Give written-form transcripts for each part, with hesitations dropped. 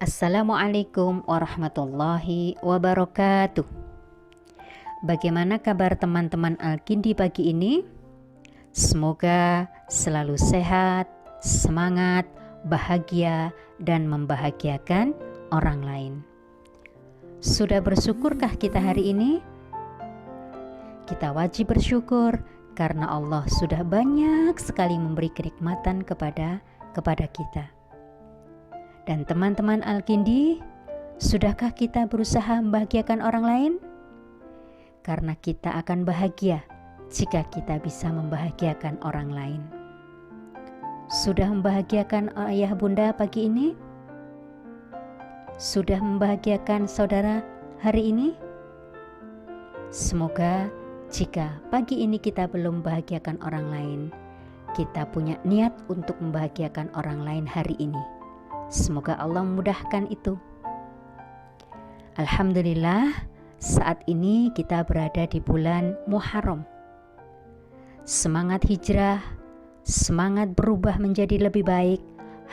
Assalamualaikum warahmatullahi wabarakatuh. Bagaimana kabar teman-teman Al-Kindi pagi ini? Semoga selalu sehat, semangat, bahagia, dan membahagiakan orang lain. Sudah bersyukurkah kita hari ini? Kita wajib bersyukur karena Allah sudah banyak sekali memberi kenikmatan kepada kita. Dan teman-teman Al-Kindi, sudahkah kita berusaha membahagiakan orang lain? Karena kita akan bahagia jika kita bisa membahagiakan orang lain. Sudah membahagiakan ayah bunda pagi ini? Sudah membahagiakan saudara hari ini? Semoga jika pagi ini kita belum membahagiakan orang lain, kita punya niat untuk membahagiakan orang lain hari ini. Semoga Allah memudahkan itu. Alhamdulillah, saat ini kita berada di bulan Muharram. Semangat hijrah, semangat berubah menjadi lebih baik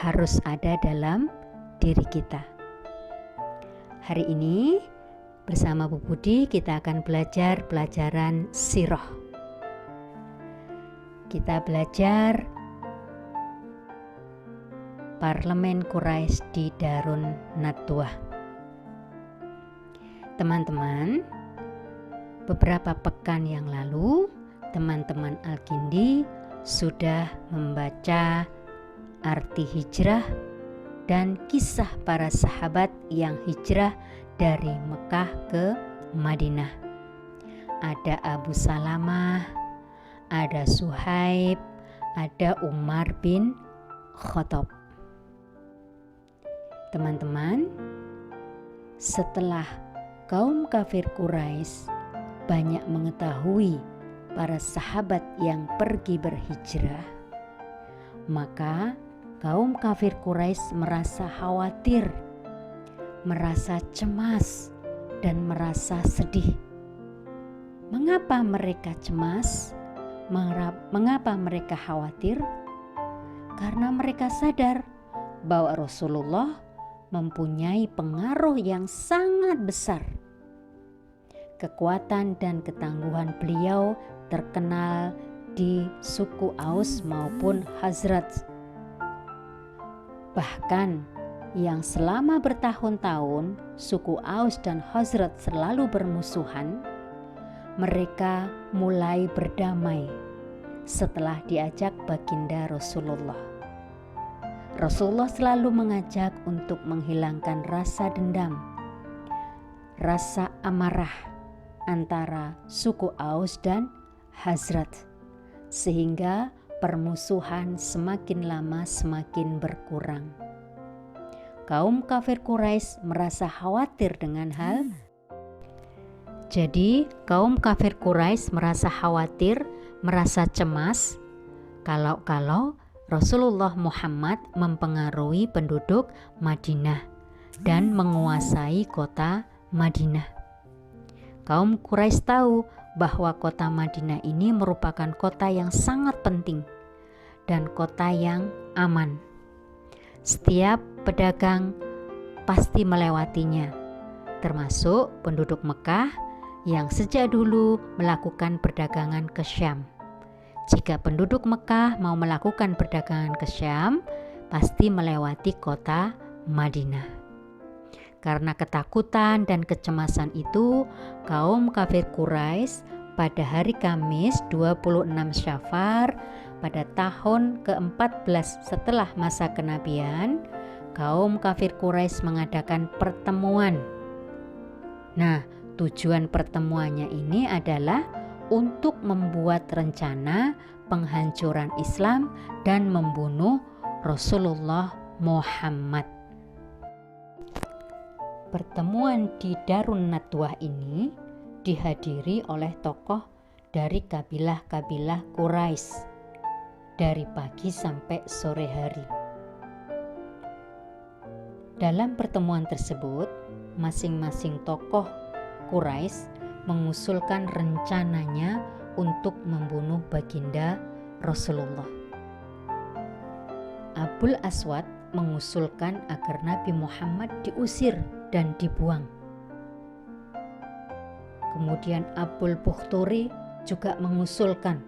harus ada dalam diri kita. Hari ini bersama Bu Budi kita akan belajar pelajaran sirah. Kita belajar Parlemen Quraisy di Darun Nadwah. Teman-teman, beberapa pekan yang lalu teman-teman Al-Kindi sudah membaca arti hijrah dan kisah para sahabat yang hijrah dari Mekah ke Madinah. Ada Abu Salamah, ada Suhaib, ada Umar bin Khattab. Teman-teman, setelah kaum kafir Quraisy banyak mengetahui para sahabat yang pergi berhijrah, maka kaum kafir Quraisy merasa khawatir, merasa cemas, dan merasa sedih. Mengapa mereka cemas? Mengapa mereka khawatir? Karena mereka sadar bahwa Rasulullah mempunyai pengaruh yang sangat besar. Kekuatan dan ketangguhan beliau terkenal di suku Aus maupun Khazraj. Bahkan yang selama bertahun-tahun suku Aus dan Khazraj selalu bermusuhan, mereka mulai berdamai setelah diajak baginda Rasulullah. Rasulullah selalu mengajak untuk menghilangkan rasa dendam, rasa amarah antara suku Aus dan Khazraj, sehingga permusuhan semakin lama semakin berkurang. Kaum kafir Quraisy merasa khawatir dengan hal. Jadi kaum kafir Quraisy merasa khawatir, merasa cemas kalau Rasulullah Muhammad mempengaruhi penduduk Madinah dan menguasai kota Madinah. Kaum Quraisy tahu bahwa kota Madinah ini merupakan kota yang sangat penting dan kota yang aman. Setiap pedagang pasti melewatinya, termasuk penduduk Mekah yang sejak dulu melakukan perdagangan ke Syam. Jika penduduk Mekah mau melakukan perdagangan ke Syam, pasti melewati kota Madinah. Karena ketakutan dan kecemasan itu, kaum kafir Quraisy pada hari Kamis 26 Syafar pada tahun ke-14 setelah masa kenabian, kaum kafir Quraisy mengadakan pertemuan. Nah, tujuan pertemuannya ini adalah untuk membuat rencana penghancuran Islam dan membunuh Rasulullah Muhammad. Pertemuan di Darun Nadwah ini dihadiri oleh tokoh dari kabilah-kabilah Quraisy dari pagi sampai sore hari. Dalam pertemuan tersebut, masing-masing tokoh Quraisy mengusulkan rencananya untuk membunuh baginda Rasulullah. Abul Aswad mengusulkan agar Nabi Muhammad diusir dan dibuang. Kemudian Abul Bukhturi juga mengusulkan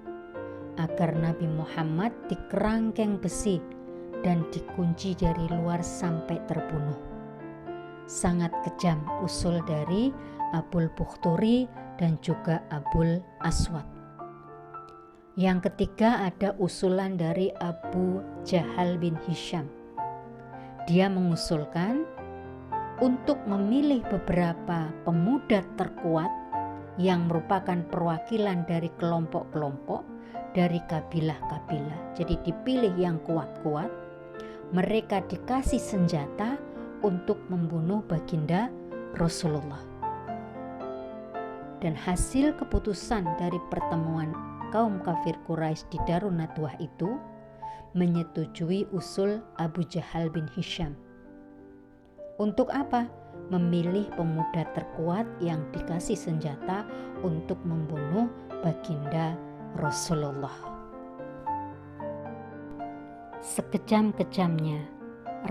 agar Nabi Muhammad dikerangkeng besi dan dikunci dari luar sampai terbunuh. Sangat kejam usul dari Abul Bukhturi dan juga Abul Aswad. Yang ketiga ada usulan dari Abu Jahal bin Hisham. Dia mengusulkan untuk memilih beberapa pemuda terkuat yang merupakan perwakilan dari kelompok-kelompok, dari kabilah-kabilah. Jadi dipilih yang kuat-kuat, mereka dikasih senjata untuk membunuh baginda Rasulullah. Dan hasil keputusan dari pertemuan kaum kafir Quraisy di Darun Nadwah itu menyetujui usul Abu Jahal bin Hisham. Untuk apa? Memilih pemuda terkuat yang dikasih senjata untuk membunuh baginda Rasulullah. Sekejam-kejamnya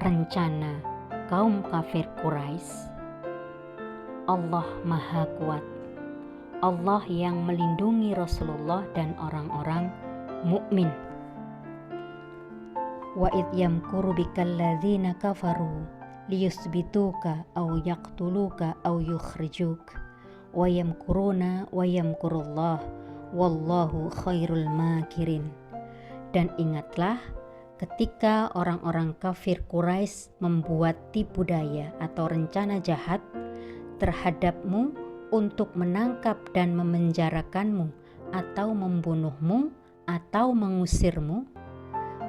rencana kaum kafir Quraisy, Allah Maha Kuat, Allah yang melindungi Rasulullah dan orang-orang mukmin. Wa id yamkuru bikal ladzina kafaru liyusbituka aw yaqtuluka aw yukhrijuk wa yamkuruna wa yamkurullah wallahu khairul makirin. Dan ingatlah ketika orang-orang kafir Quraisy membuat tipu daya atau rencana jahat terhadapmu untuk menangkap dan memenjarakanmu atau membunuhmu atau mengusirmu,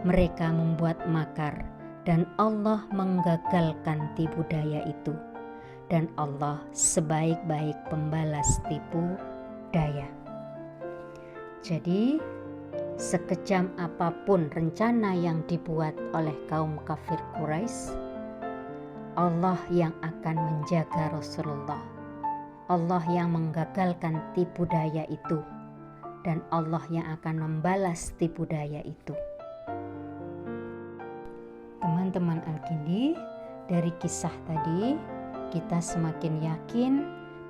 mereka membuat makar dan Allah menggagalkan tipu daya itu. Dan Allah sebaik-baik pembalas tipu daya. Jadi sekejam apapun rencana yang dibuat oleh kaum kafir Quraisy, Allah yang akan menjaga Rasulullah, Allah yang menggagalkan tipu daya itu, dan Allah yang akan membalas tipu daya itu. Teman-teman Al-Kindi, dari kisah tadi kita semakin yakin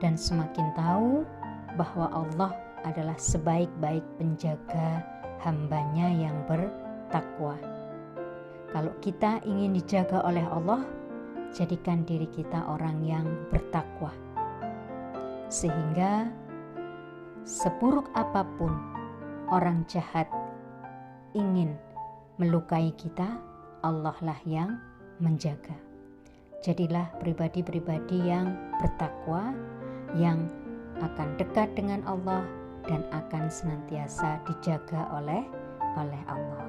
dan semakin tahu bahwa Allah adalah sebaik-baik penjaga hambanya yang bertakwa. Kalau kita ingin dijaga oleh Allah, jadikan diri kita orang yang bertakwa, sehingga seburuk apapun orang jahat ingin melukai kita, Allah lah yang menjaga. Jadilah pribadi-pribadi yang bertakwa, yang akan dekat dengan Allah dan akan senantiasa dijaga oleh Allah.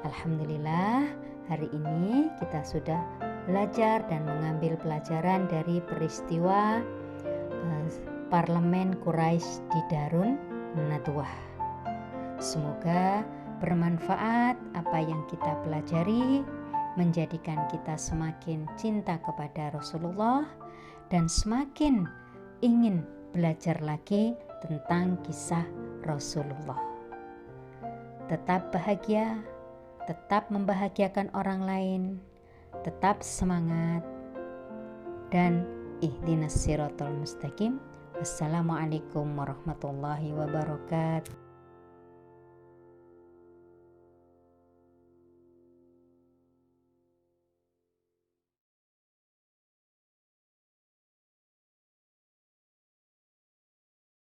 Alhamdulillah, hari ini kita sudah belajar dan mengambil pelajaran dari peristiwa parlemen Quraisy di Darun Nadwah. Semoga bermanfaat apa yang kita pelajari, menjadikan kita semakin cinta kepada Rasulullah dan semakin ingin belajar lagi tentang kisah Rasulullah. Tetap bahagia, tetap membahagiakan orang lain, tetap semangat, dan ihdinas siratal mustaqim. Wassalamualaikum warahmatullahi wabarakatuh.